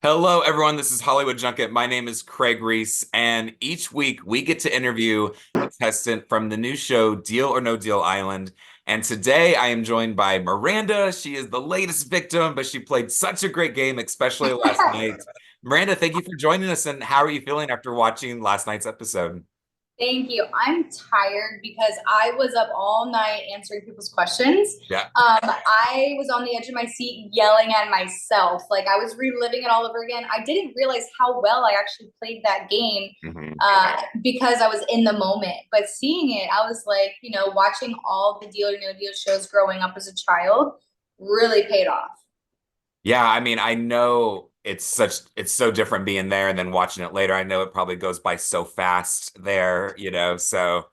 Hello, everyone. This is Hollywood Junket. My name is Craig Ries, and each week we get to interview a contestant from the new show Deal or No Deal Island. And today I am joined by Miranda. She is the latest victim, but she played such a great game, especially last night. Miranda, thank you for joining us. And how are you feeling after watching last night's episode? Thank you. I'm tired because I was up all night answering people's questions. Yeah. I was on the edge of my seat yelling at myself. Like I was reliving it all over again. I didn't realize how well I actually played that game Mhm. because I was in the moment. But seeing it, I was like, watching all the Deal or No Deal shows growing up as a child really paid off. Yeah, I mean, I know it's so different being there and then watching it later. I know it probably goes by so fast there. So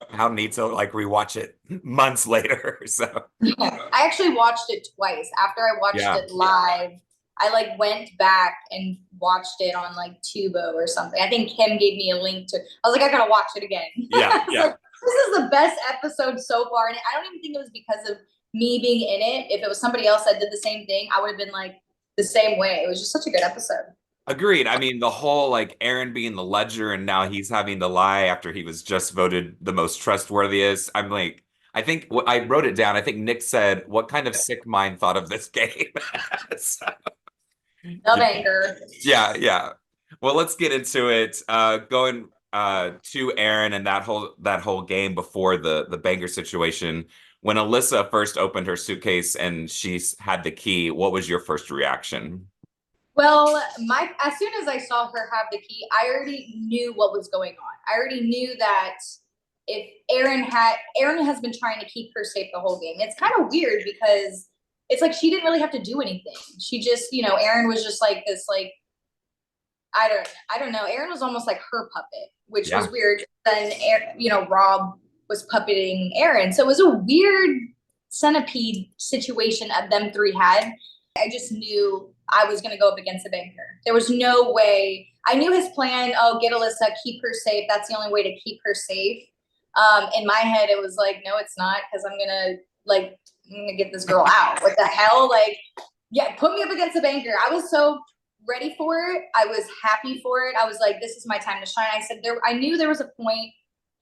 how neat to like rewatch it months later. So Yeah, I actually watched it twice. After I watched yeah, it live, I like went back and watched it on like Tubo or something. I think Kim gave me a link to. I was like, I gotta watch it again. yeah, I was yeah. like, this is the best episode so far, and I don't even think it was because of me being in it. If it was somebody else that did the same thing, I would have been like the same way. It was just such a good episode. Agreed. I mean, the whole like Aaron being the ledger and now he's having to lie after he was just voted the most trustworthiest. I'm like, I think I wrote it down. I think Nick said, "What kind of sick mind thought of this game?" So, The yeah, banker. yeah. Well, let's get into it. Going to Aaron and that whole game before the banger situation. When Alyssa first opened her suitcase and had the key, what was your first reaction? Well, my as soon as I saw her have the key, I already knew what was going on. I already knew that if Aron has been trying to keep her safe the whole game. It's kind of weird because it's like she didn't really have to do anything. She just, Aron was just like this like I don't know. Aron was almost like her puppet, which was Yeah. weird. Then Rob was puppeting Aron. So it was a weird centipede situation of them three had. I just knew I was going to go up against a banker. There was no way. I knew his plan. Oh, get Alyssa, keep her safe. That's the only way to keep her safe. In my head, it was like, no, it's not, because I'm gonna get this girl out. What the hell? Like, yeah, put me up against a banker. I was so ready for it. I was happy for it. I was like, this is my time to shine. I knew there was a point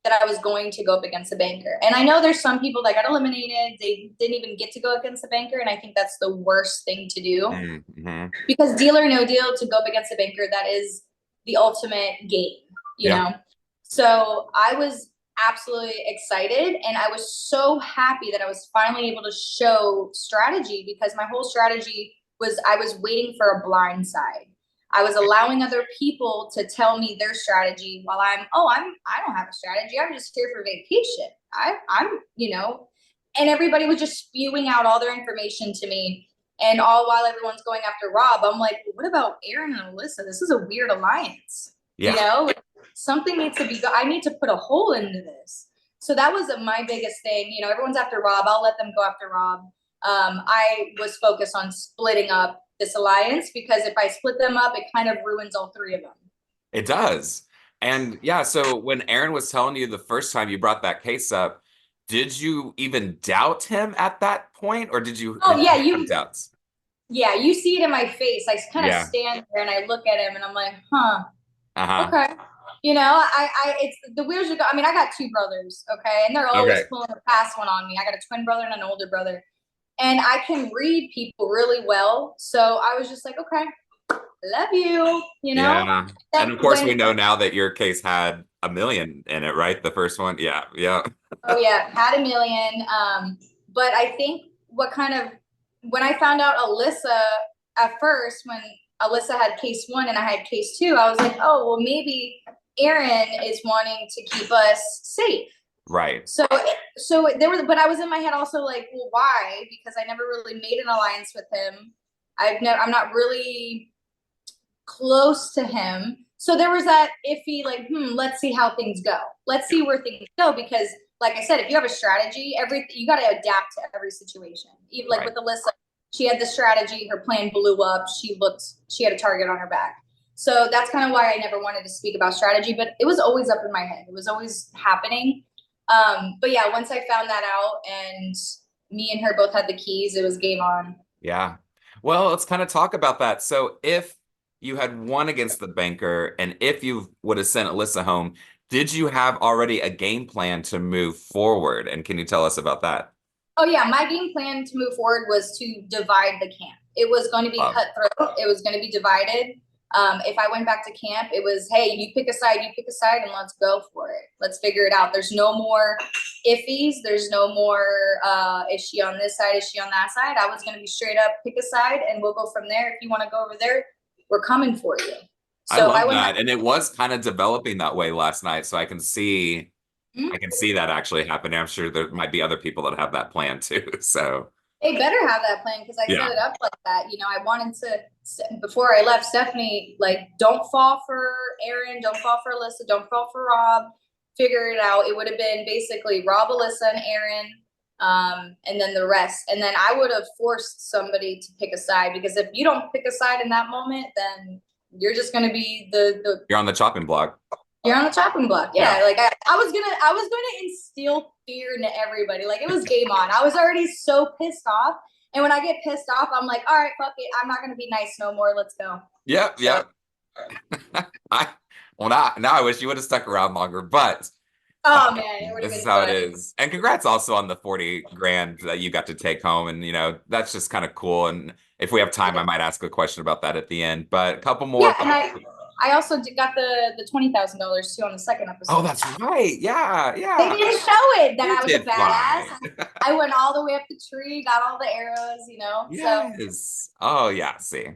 that I was going to go up against a banker. And I know there's some people that got eliminated. They didn't even get to go against a banker. And I think that's the worst thing to do Mm-hmm. because Deal or No Deal, to go up against a banker, that is the ultimate game, you Yeah. know? So I was absolutely excited. And I was so happy that I was finally able to show strategy because my whole strategy was I was waiting for a blind side. I was allowing other people to tell me their strategy while I don't have a strategy. I'm just here for vacation. I'm and everybody was just spewing out all their information to me. And all while everyone's going after Rob, I'm like, well, what about Aron and Alyssa? This is a weird alliance. You Yeah. know, something needs to be, I need to put a hole into this. So that was my biggest thing. Everyone's after Rob. I'll let them go after Rob. I was focused on splitting up this alliance because if I split them up, it kind of ruins all three of them. It does. And yeah, so when Aaron was telling you the first time you brought that case up, did you even doubt him at that point, or Oh did yeah, you have doubts? you see it in my face. I kind of Yeah. stand there and I look at him and I'm like, huh, Uh-huh. okay. It's the wheels are go. I mean, I got two brothers, okay, and they're always Okay. pulling a fast one on me. I got a twin brother and an older brother, and I can read people really well. So I was just like, okay, love you, you know. Yeah. And Then of course we when know now that your case had a million in it, right? The first one. Yeah. Yeah. Oh yeah, had a million. But I think when I found out Alyssa at first, when Alyssa had case one and I had case two, I was like, oh well, maybe Aron is wanting to keep us safe. Right. So there was, but I was in my head also like, well, why? Because I never really made an alliance with him. I'm not really close to him. So there was that iffy, like, let's see how things go. Let's see where things go. Because, like I said, if you have a strategy, you got to adapt to every situation. Even like Right. with Alyssa, she had the strategy, her plan blew up, she had a target on her back. So that's kind of why I never wanted to speak about strategy, but it was always up in my head. It was always happening. But yeah, once I found that out and me and her both had the keys, it was game on. Yeah. Well, let's kind of talk about that. So if you had won against the banker, and if you would have sent Alyssa home, did you have already a game plan to move forward? And can you tell us about that? Oh yeah, my game plan to move forward was to divide the camp. It was going to be Love. cutthroat. It was going to be divided. If I went back to camp, it was, hey, you pick a side, and let's go for it. Let's figure it out. There's no more iffies. There's no more, is she on this side? Is she on that side? I was going to be straight up, pick a side, and we'll go from there. If you want to go over there, we're coming for you. I So I love went back. that. And it was kind of developing that way last night. So I Mhm. can see that actually happening. I'm sure there might be other people that have that plan too. So They better have that plan because I set yeah, it up like that. I wanted to, before I left Stephanie, like, don't fall for Aron, don't fall for Alyssa, don't fall for Rob. Figure it out. It would have been basically Rob, Alyssa, and Aron, and then the rest. And then I would have forced somebody to pick a side because if you don't pick a side in that moment, then you're just going to be the you're on the chopping block. you're on the chopping block. Yeah. Yeah, like I was gonna instill fear into everybody. Like it was game on. I was already so pissed off. And when I get pissed off, I'm like, all right, fuck it. I'm not gonna be nice no more. Let's go. Yep, So yep. I well now I wish you would have stuck around longer, but oh man, it would have this is been how it fun. is. And congrats also on the 40 grand that you got to take home. And that's just kind of cool. And if we have time, I Yeah. might ask a question about that at the end. But a couple Yeah, more. and I also got the $20,000 too on the second Oh, episode. that's right. Yeah, They yeah. didn't show it that You I was a did fine. badass. I went all the way up the tree, got all the arrows. So Yes. Oh, yeah. See.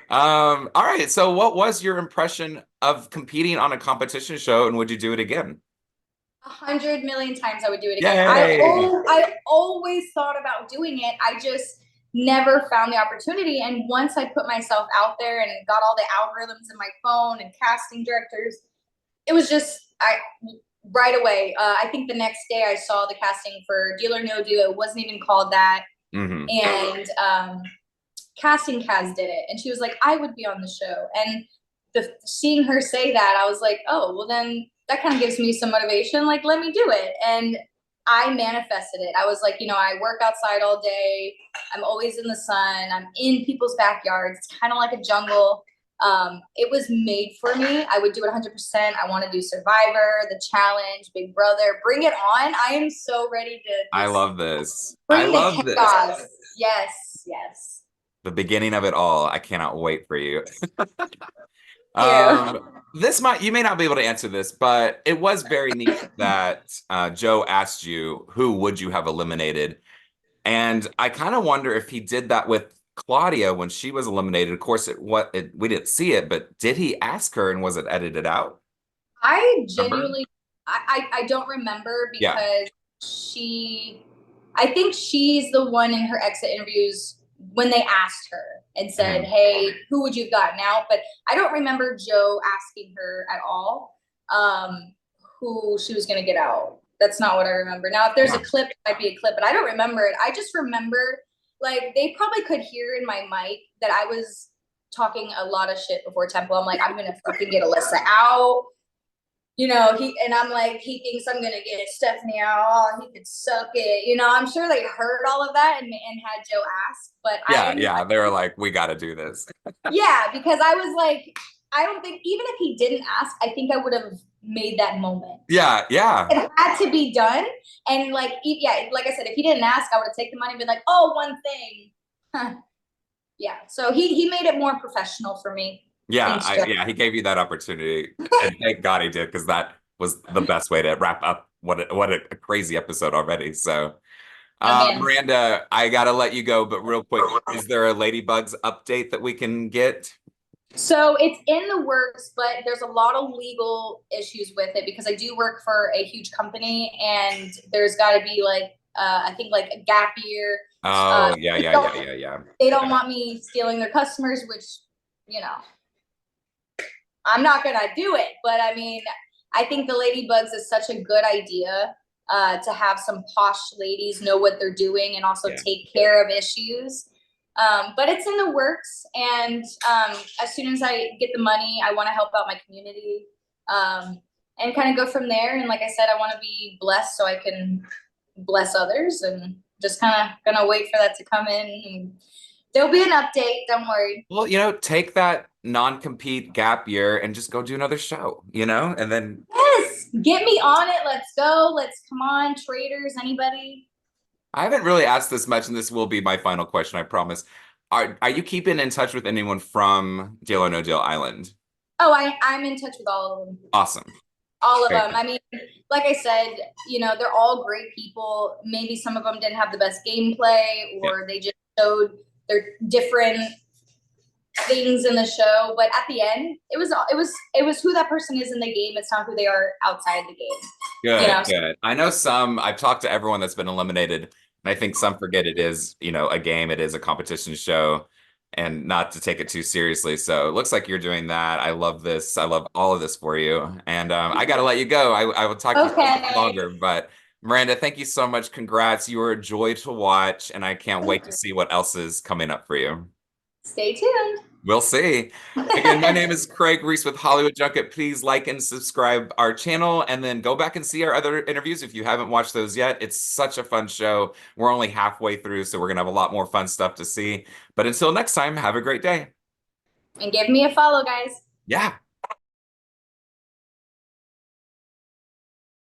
All right. So what was your impression of competing on a competition show, and would you do it again? 100 million times I would do it again. Yay. I always thought about doing it. I just never found the opportunity. And once I put myself out there and got all the algorithms in my phone and casting directors, it was just I right away. I think the next day I saw the casting for Deal or No Deal. It wasn't even called that. Hmm. And Casting Kaz did it, and she was like, "I would be on the show." And seeing her say that, I was like, "Oh, well, then that kind of gives me some motivation. Like, let me do it." And I manifested it. I was like, I work outside all day. I'm always in the sun. I'm in people's backyards. It's kind of like a jungle. It was made for me. I would do it 100%. I want to do Survivor, The Challenge, Big Brother. Bring it on. I am so ready to I just love this. I bring the love this. chaos. Yes, yes. The beginning of it all. I cannot wait for you. You. This might you may not be able to answer this, but it was very neat that Joe asked you who would you have eliminated, and I kind of wonder if he did that with Claudia when she was eliminated. Of course, we didn't see it, but did he ask her, and was it edited out? I Remember? genuinely, I don't remember Yeah. because she, I think she's the one in her exit interviews when they asked her and said, Mhm. "Hey, who would you have gotten out?" But I don't remember Joe asking her at all who she was going to get out. That's not what I remember. Now, if there's a Yeah. clip, it might be a clip, but I don't remember it. I just remember like they probably could hear in my mic that I was talking a lot of shit before Temple. I'm like, I'm gonna fucking get Alyssa out. I'm like, he thinks I'm gonna get Stephanie out. Oh, he could suck it. I'm sure they heard all of that and had Joe ask, but Yeah, yeah. They were like, we got to do this. yeah, because I was like, I don't think even if he didn't ask, I think I would have made that moment. Yeah, yeah. It had to be done, and like, yeah, like I said, if he didn't ask, I would have taken the money and been like, oh, one thing, huh. Yeah. So he made it more professional for me. Yeah, Thanks, Joe. he gave you that opportunity, and thank God he did because that was the best way to wrap up what a crazy episode already. So, Oh man. Miranda, I gotta let you go, but real quick, is there a Ladybugs update that we can get? So it's in the works, but there's a lot of legal issues with it because I do work for a huge company, and there's got to be like I think like a gap year. Oh, yeah, They yeah, yeah, don't yeah, yeah. they don't want me stealing their customers, which you know I'm not gonna do it. But I mean, I think the Ladybugs is such a good idea to have some posh ladies know what they're doing and also Yeah. take care of issues. But it's in the works, and as soon as I get the money, I want to help out my community and kind of go from there. And like I said, I want to be blessed so I can bless others, and just kind of gonna wait for that to come in. And there'll be an update. Don't worry. Well, take that non-compete gap year and just go do another show, And then Yes, get me on it. Let's go. Let's come on, traders. Anybody? I haven't really asked this much, and this will be my final question, I promise. Are you keeping in touch with anyone from Deal or No Deal Island? Oh, I'm in touch with all of them. Awesome. All of Great. them. I mean, like I said, they're all great people. Maybe some of them didn't have the best gameplay, Yeah. or they just showed their different things in the show. But at the end, it was who that person is in the game. It's not who they are outside the game. Good, good. I know I've talked to everyone that's been eliminated, and I think some forget it is, a game, it is a competition show, and not to take it too seriously. So it looks like you're doing that. I love this. I love all of this for you. And I got to let you go. I will talk to you so much Okay. longer, but Miranda, thank you so much. Congrats. You were a joy to watch, and I can't wait to see what else is coming up for you. Stay tuned. We'll see. Again, my name is Craig Ries with Hollywood Junket. Please like and subscribe our channel and then go back and see our other interviews if you haven't watched those yet. It's such a fun show. We're only halfway through, so we're going to have a lot more fun stuff to see. But until next time, have a great day. And give me a follow, guys. Yeah.